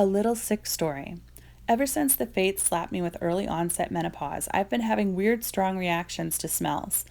A little sick story. Ever since the fates slapped me with early onset menopause, I've been having weird, strong reactions to smells.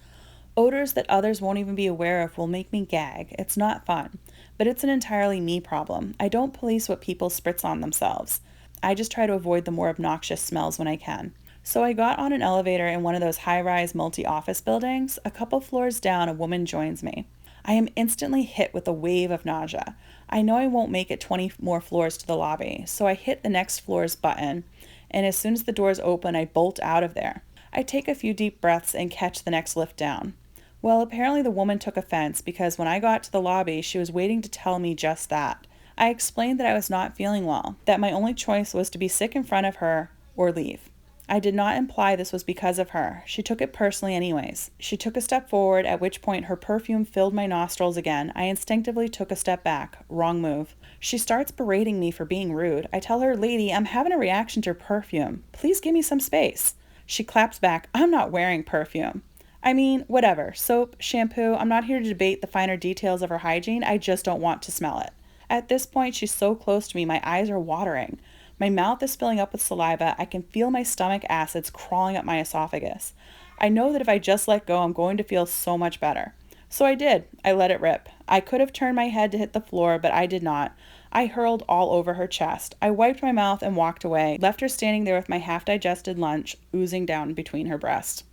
Odors that others won't even be aware of will make me gag. It's not fun, but it's an entirely me problem. I don't police what people spritz on themselves. I just try to avoid the more obnoxious smells when I can. So I got on an elevator in one of those high-rise multi-office buildings. A couple floors down, a woman joins me. I am instantly hit with a wave of nausea. I know I won't make it 20 more floors to the lobby, so I hit the next floor's button, and as soon as the doors open, I bolt out of there. I take a few deep breaths and catch the next lift down. Well, apparently the woman took offense because when I got to the lobby, she was waiting to tell me just that. I explained that I was not feeling well, that my only choice was to be sick in front of her or leave. I did not imply this was because of her. She took it personally anyways. She took a step forward, at which point her perfume filled my nostrils again. I instinctively took a step back. Wrong move. She starts berating me for being rude. I tell her, "Lady, I'm having a reaction to your perfume. Please give me some space." She claps back, "I'm not wearing perfume." I mean, whatever. Soap, shampoo, I'm not here to debate the finer details of her hygiene. I just don't want to smell it. At this point, she's so close to me, my eyes are watering. My mouth is filling up with saliva. I can feel my stomach acids crawling up my esophagus. I know that if I just let go, I'm going to feel so much better. So I did. I let it rip. I could have turned my head to hit the floor, but I did not. I hurled all over her chest. I wiped my mouth and walked away, left her standing there with my half-digested lunch oozing down between her breasts.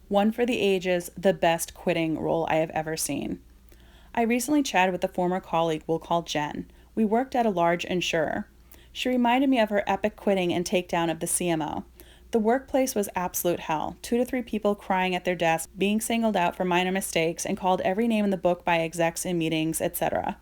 One for the ages, the best quitting role I have ever seen. I recently chatted with a former colleague we'll call Jen. We worked at a large insurer. She reminded me of her epic quitting and takedown of the CMO. The workplace was absolute hell. 2 to 3 people crying at their desk, being singled out for minor mistakes, and called every name in the book by execs in meetings, etc.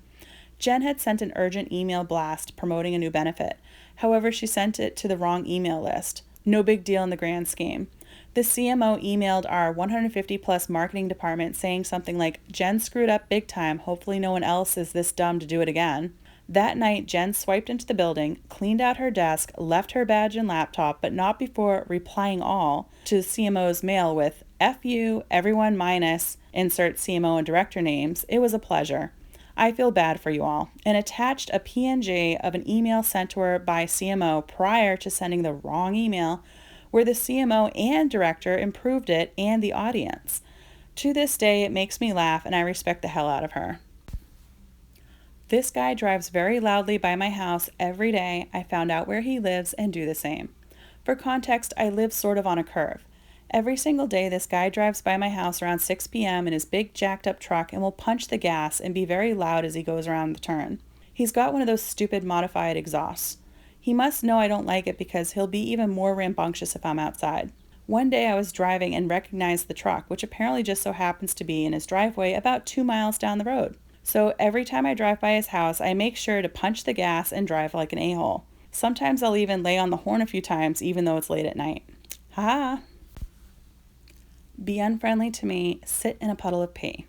Jen had sent an urgent email blast promoting a new benefit. However, she sent it to the wrong email list. No big deal in the grand scheme. The CMO emailed our 150 plus marketing department saying something like, "Jen screwed up big time. Hopefully no one else is this dumb to do it again." That night, Jen swiped into the building, cleaned out her desk, left her badge and laptop, but not before replying all to the CMO's mail with "F you, everyone minus," insert CMO and director names. It was a pleasure. I feel bad for you all, and attached a PNG of an email sent to her by CMO prior to sending the wrong email, where the CMO and director improved it and the audience. To this day, it makes me laugh, and I respect the hell out of her. This guy drives very loudly by my house every day. I found out where he lives and do the same. For context, I live sort of on a curve. Every single day, this guy drives by my house around 6 p.m. in his big jacked up truck and will punch the gas and be very loud as he goes around the turn. He's got one of those stupid modified exhausts. He must know I don't like it because he'll be even more rambunctious if I'm outside. One day I was driving and recognized the truck, which apparently just so happens to be in his driveway about 2 miles down the road. So every time I drive by his house, I make sure to punch the gas and drive like an a-hole. Sometimes I'll even lay on the horn a few times, even though it's late at night. Ha! Be unfriendly to me, sit in a puddle of pee.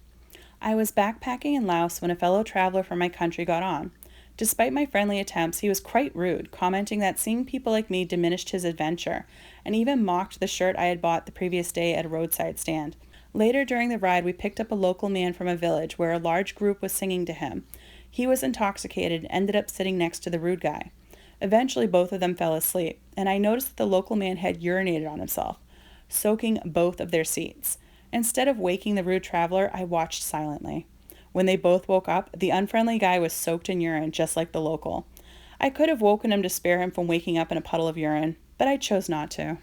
I was backpacking in Laos when a fellow traveler from my country got on. Despite my friendly attempts, he was quite rude, commenting that seeing people like me diminished his adventure, and even mocked the shirt I had bought the previous day at a roadside stand. Later during the ride, we picked up a local man from a village where a large group was singing to him. He was intoxicated and ended up sitting next to the rude guy. Eventually, both of them fell asleep, and I noticed that the local man had urinated on himself, soaking both of their seats. Instead of waking the rude traveler, I watched silently. When they both woke up, the unfriendly guy was soaked in urine, just like the local. I could have woken him to spare him from waking up in a puddle of urine, but I chose not to.